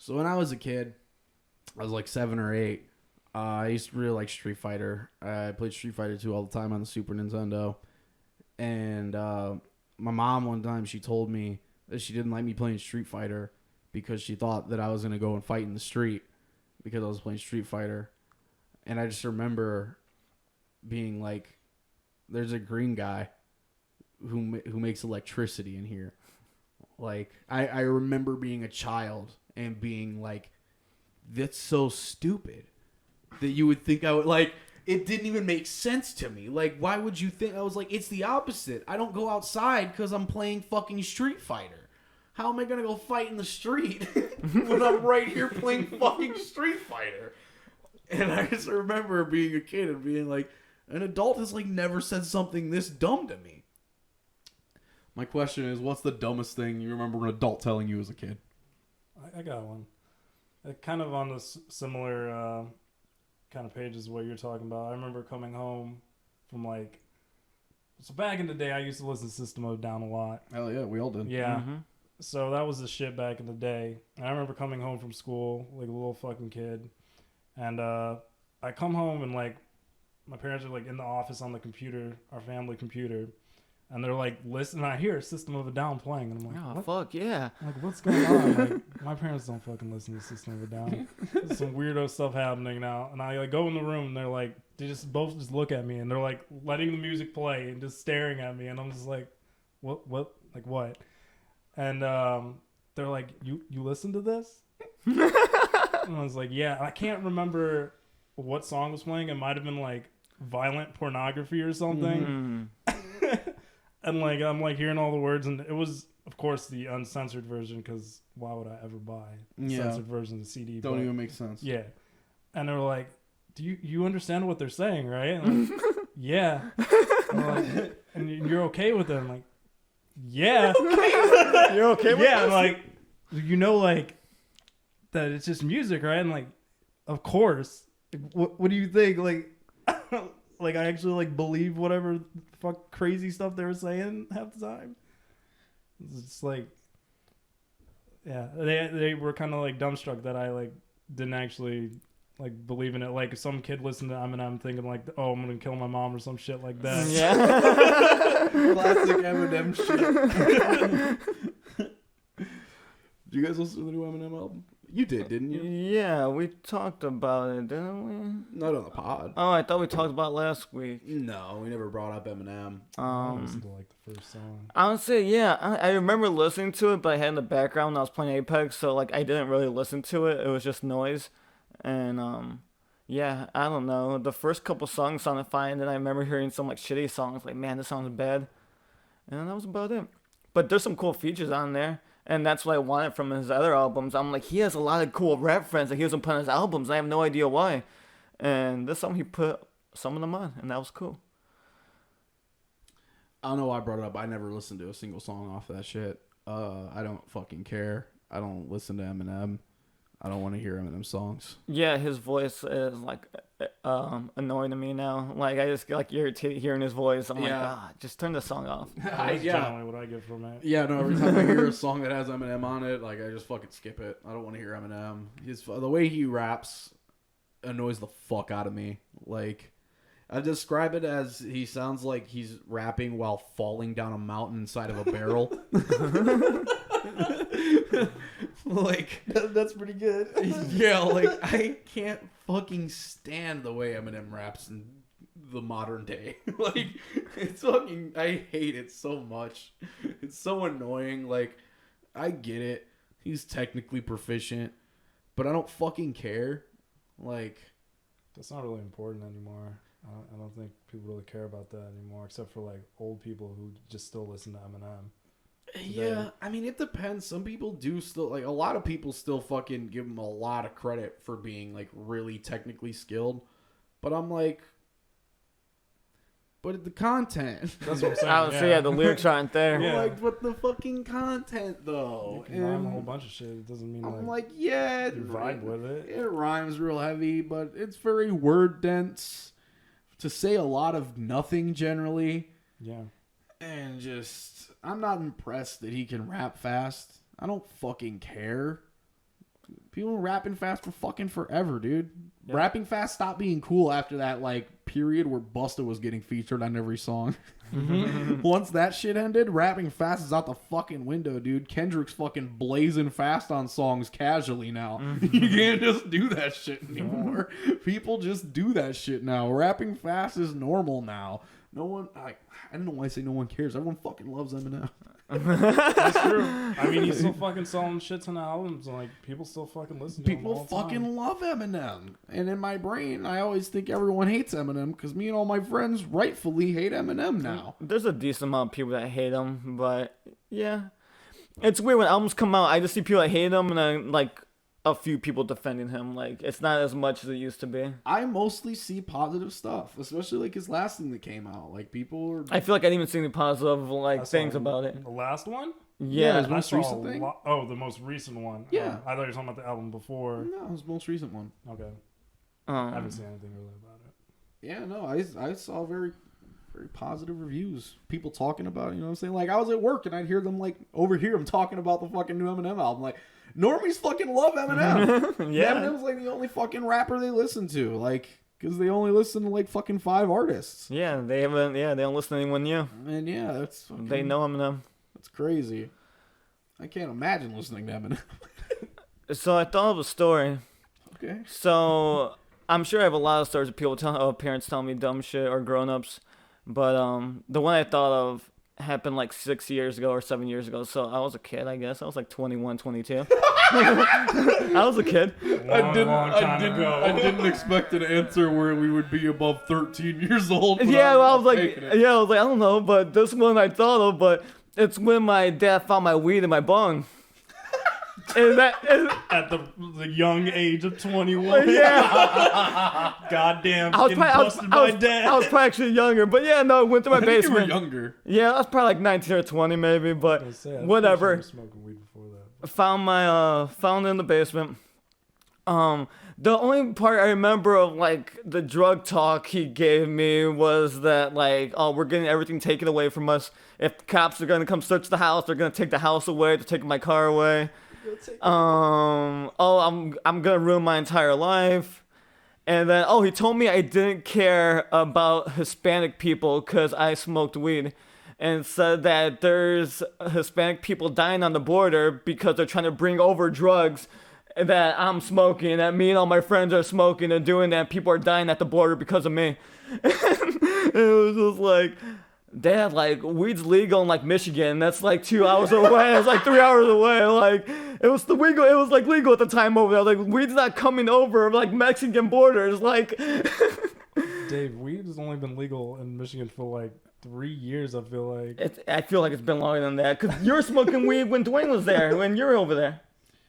So when I was a kid, I was like 7 or 8. I used to really like Street Fighter. I played Street Fighter 2 all the time on the Super Nintendo. And my mom one time, she told me that she didn't like me playing Street Fighter because she thought that I was going to go and fight in the street because I was playing Street Fighter. And I just remember being like, there's a green guy who makes electricity in here. Like, I remember being a child and being like, that's so stupid that you would think I would, like, it didn't even make sense to me. Like, why would you think? I was like, it's the opposite. I don't go outside because I'm playing fucking Street Fighter. How am I going to go fight in the street when I'm right here playing fucking Street Fighter? And I just remember being a kid and being like, an adult has, like, never said something this dumb to me. My question is, what's the dumbest thing you remember an adult telling you as a kid? I got one. Kind of on this similar kind of page as what you're talking about. I remember coming home from like... So back in the day, I used to listen to System of a Down a lot. Hell yeah, we all did. Yeah. Mm-hmm. So that was the shit back in the day. And I remember coming home from school, like a little fucking kid. And I come home and like my parents are like in the office on the computer, our family computer. And they're like, listen, I hear System of a Down playing. And I'm like, Oh, what? fuck yeah. I'm like, what's going on? Like, my parents don't fucking listen to System of a Down. There's some weirdo stuff happening now. And I like go in the room and they're like, they just both just look at me and they're like letting the music play and just staring at me. And I'm just like, what, like what? And they're like, you listen to this? And I was like, yeah. I can't remember what song was playing. It might have been like violent pornography or something. And like I'm like hearing all the words, and it was of course the uncensored version because why would I ever buy the censored version of the CD? Don't even make sense. Yeah, and they were like, "Do you understand what they're saying, right?" And like, yeah. And like, and you're okay with it? I'm like, yeah. You're okay with yeah, this? like you know, like that it's just music, right? And like, of course. What do you think? Like. Like I actually like believe whatever fuck crazy stuff they were saying half the time. It's just like, yeah, they were kind of like dumbstruck that I like didn't actually like believe in it. Like some kid listened to Eminem thinking like, oh, I'm gonna kill my mom or some shit like that. Yeah. Classic Eminem shit. Did you guys listen to the new Eminem album? You did, didn't you? Yeah, we talked about it, didn't we? Not on the pod. Oh, I thought we talked about it last week. No, we never brought up Eminem. I listened to like the first song. Honestly, yeah, I remember listening to it, but I had in the background when I was playing Apex, so like I didn't really listen to it. It was just noise, and yeah, I don't know. The first couple songs sounded fine, and then I remember hearing some like shitty songs, like man, this sounds bad, and that was about it. But there's some cool features on there. And that's what I wanted from his other albums. I'm like, he has a lot of cool rap friends that he doesn't put on his albums. And I have no idea why. And this song, he put some of them on. And that was cool. I don't know why I brought it up. I never listened to a single song off that shit. I don't fucking care. I don't listen to Eminem. I don't want to hear Eminem songs. Yeah, his voice is like annoying to me now. Like I just get like irritated hearing his voice. I'm like, just turn the song off. That's generally what I get from it. Yeah, no, every time I hear a song that has Eminem on it, like I just fucking skip it. I don't want to hear Eminem. The way he raps annoys the fuck out of me. Like, I describe it as he sounds like he's rapping while falling down a mountain inside of a barrel. Like, That's pretty good. yeah, like I can't fucking stand the way Eminem raps in the modern day. Like, it's fucking, I hate it so much. It's so annoying. Like, I get it. He's technically proficient, but I don't fucking care. Like, That's not really important anymore. I don't think people really care about that anymore, except for like old people who just still listen to Eminem. yeah, I mean, it depends. Some people do still, like, a lot of people still fucking give him a lot of credit for being, like, really technically skilled. But I'm like, but the content. That's what I'm saying. I would say, yeah, the lyrics aren't there. Yeah. Like, but the fucking content, though. You can rhyme a whole bunch of shit. It doesn't mean I'm like like, yeah, you vibe with it. It rhymes real heavy, but it's very word dense to say a lot of nothing generally. Yeah. And just, I'm not impressed that he can rap fast. I don't fucking care. People were rapping fast for fucking forever, dude. Yeah. Rapping fast stopped being cool after that like period where Busta was getting featured on every song. Once that shit ended, rapping fast is out the fucking window, dude. Kendrick's fucking blazing fast on songs casually now. You can't just do that shit anymore. People just do that shit now. Rapping fast is normal now. No one, I don't know why I say no one cares. Everyone fucking loves Eminem. That's true. I mean, he's still fucking selling shit on albums. Like, people still fucking listen to him People all the fucking time. love Eminem. And in my brain, I always think everyone hates Eminem because me and all my friends rightfully hate Eminem now. There's a decent amount of people that hate him, but yeah. It's weird when albums come out, I just see people that hate him and then, like, a few people defending him. Like, it's not as much as it used to be. I mostly see positive stuff, especially like his last thing that came out. Like people are. I feel like I didn't even see any positive, like, I saw things about it. The last one? Yeah. his most I saw recent thing? the most recent one. Yeah. I thought you were talking about the album before. No, his most recent one. Okay. I haven't Um, seen anything really about it. Yeah, no, I saw very positive reviews. People talking about it, you know what I'm saying? Like I was at work and I'd hear them like overhear them talking about the fucking new Eminem album. Like normies fucking love Eminem. yeah. Eminem's like the only fucking rapper they listen to, like, because they only listen to like fucking 5 artists. Yeah, they haven't. Yeah, they don't listen to anyone new. And yeah, that's fucking, They know Eminem. that's crazy. I can't imagine listening to Eminem. So I thought of a story. Okay. So I'm sure I have a lot of stories of people parents telling me dumb shit or grown-ups, but the one I thought of happened like 6 years ago or 7 years ago. So I was a kid, I guess. I was like 21, 22. I was a kid. Long time ago. I didn't expect an answer where we would be above 13 years old. but Yeah, I'm well, I was like, taking it. I don't know, but this one I thought of, but it's when my dad found my weed in my bong. And that, At the young age of 21. yeah, Goddamn, I was getting busted by dad. I was probably actually younger, but yeah, no, it went to my I think you were basement. younger. Yeah, I was probably like 19 or 20 maybe, but I say, I whatever. was smoking weed before that. Found it in the basement. The only part I remember of like the drug talk he gave me was that like, oh, we're getting everything taken away from us. If the cops are gonna come search the house, they're gonna take the house away, they're taking my car away. Oh, I'm gonna ruin my entire life. And then, he told me I didn't care about Hispanic people because I smoked weed. And said that there's Hispanic people dying on the border because they're trying to bring over drugs that I'm smoking, that me and all my friends are smoking and doing that. People are dying at the border because of me. It was just like, Dad, like, weed's legal in like Michigan. That's like 2 hours away. It's like 3 hours away. Like, it was like legal at the time over there. Like, weed's not coming over like Mexican borders. Like, Dave, weed has only been legal in Michigan for like 3 years, I feel like. I feel like it's been longer than that. Because you were smoking weed when Dwayne was there, when you were over there.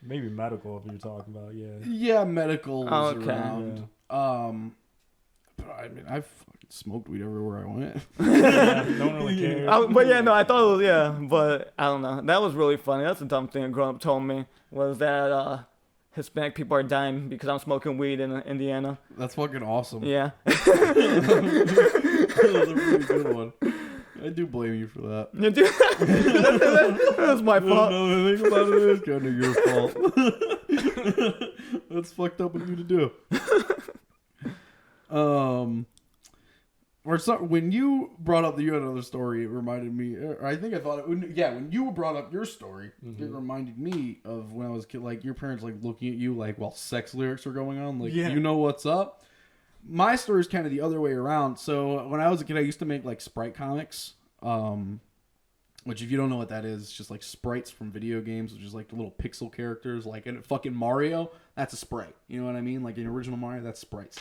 Maybe medical, if you're talking about, yeah. Yeah, medical was Okay. around. But I mean, I fucking smoked weed everywhere I went. Yeah, no one really cares. But yeah, no, I thought it was, yeah. But I don't know. That was really funny. That's a dumb thing a grown up told me, was that Hispanic people are dying because I'm smoking weed in Indiana. That's fucking awesome. Yeah. That was a really good one. I do blame you for that. You do- That's my fault. Another thing about it is kind of your fault. That's fucked up of you to do. Or so, when you brought up that you had another story, it reminded me. Or I think I thought it. When you brought up your story, it reminded me of when I was a kid. Like your parents, like looking at you, like while sex lyrics were going on. Like Yeah. you know what's up. My story is kind of the other way around. So when I was a kid, I used to make like sprite comics. Which if you don't know what that is, it's just like sprites from video games, which is like the little pixel characters. Like in fucking Mario, that's a sprite. You know what I mean? Like in original Mario, that's sprites.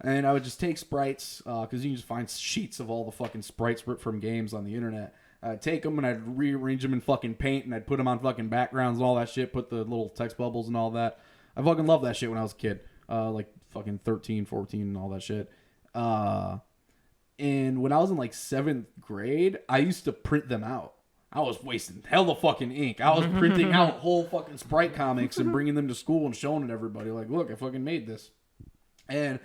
And I would just take sprites, because you can just find sheets of all the fucking sprites ripped from games on the internet. I'd take them and I'd rearrange them in fucking paint and I'd put them on fucking backgrounds and all that shit, put the little text bubbles and all that. I fucking loved that shit when I was a kid. Like fucking 13, 14 and all that shit. And when I was in like 7th grade, I used to print them out. I was wasting hella fucking ink. I was printing out whole fucking sprite comics and bringing them to school and showing it to everybody. Like, look, I fucking made this. And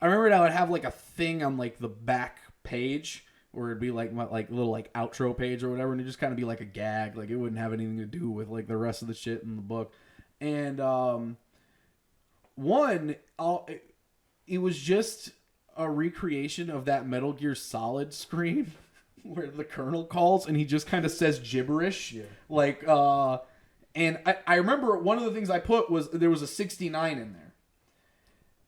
I remember I would have like a thing on like the back page where it'd be like my like little like outro page or whatever, and it'd just kind of be like a gag. Like it wouldn't have anything to do with like the rest of the shit in the book. And One, it was just a recreation of that Metal Gear Solid screen where the Colonel calls and he just kind of says gibberish. Yeah. Like, and I remember one of the things I put was there was a 69 in there.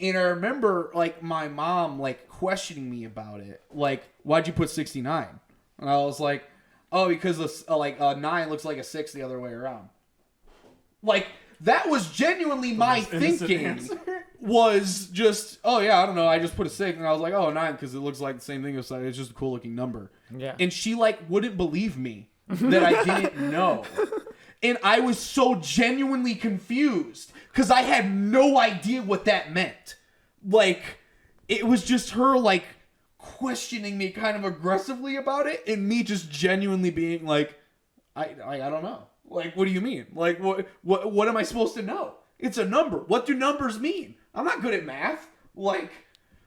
And I remember, like, my mom, like, questioning me about it. Like, why'd you put 69? And I was like, oh, because, a 9 looks like a 6 the other way around. Like, that was genuinely my thinking. Was just, oh, yeah, I don't know. I just put a 6. And I was like, oh, 9, because it looks like the same thing. It's just a cool-looking number. Yeah. And she, like, wouldn't believe me that I didn't know. And I was so genuinely confused because I had no idea what that meant. Like, it was just her, like, questioning me kind of aggressively about it, and me just genuinely being like, I don't know. Like, what do you mean? Like, what am I supposed to know? It's a number. What do numbers mean? I'm not good at math. Like,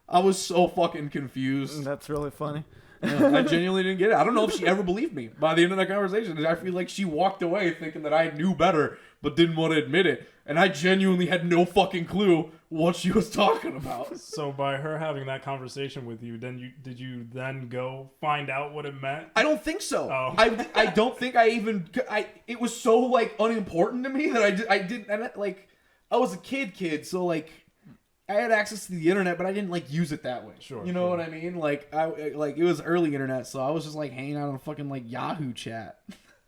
I was so fucking confused. That's really funny. Yeah, I genuinely didn't get it. I don't know if she ever believed me by the end of that conversation. I feel like she walked away thinking that I knew better, but didn't want to admit it. And I genuinely had no fucking clue what she was talking about. So by her having that conversation with you, did you then go find out what it meant? I don't think so. Oh. I don't think it was so, like, unimportant to me that I didn't, and like, I was a kid, so, like, I had access to the internet, but I didn't, like, use it that way. Sure. You know what I mean? Like, it was early internet, so I was just, like, hanging out on fucking, like, Yahoo chat.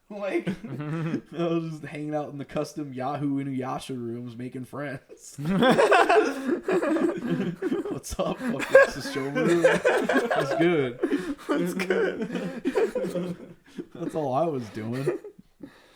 Like, I was just hanging out in the custom Yahoo Inuyasha rooms making friends. What's up, fucking Sashomaru? That's good. That's good. That's all I was doing.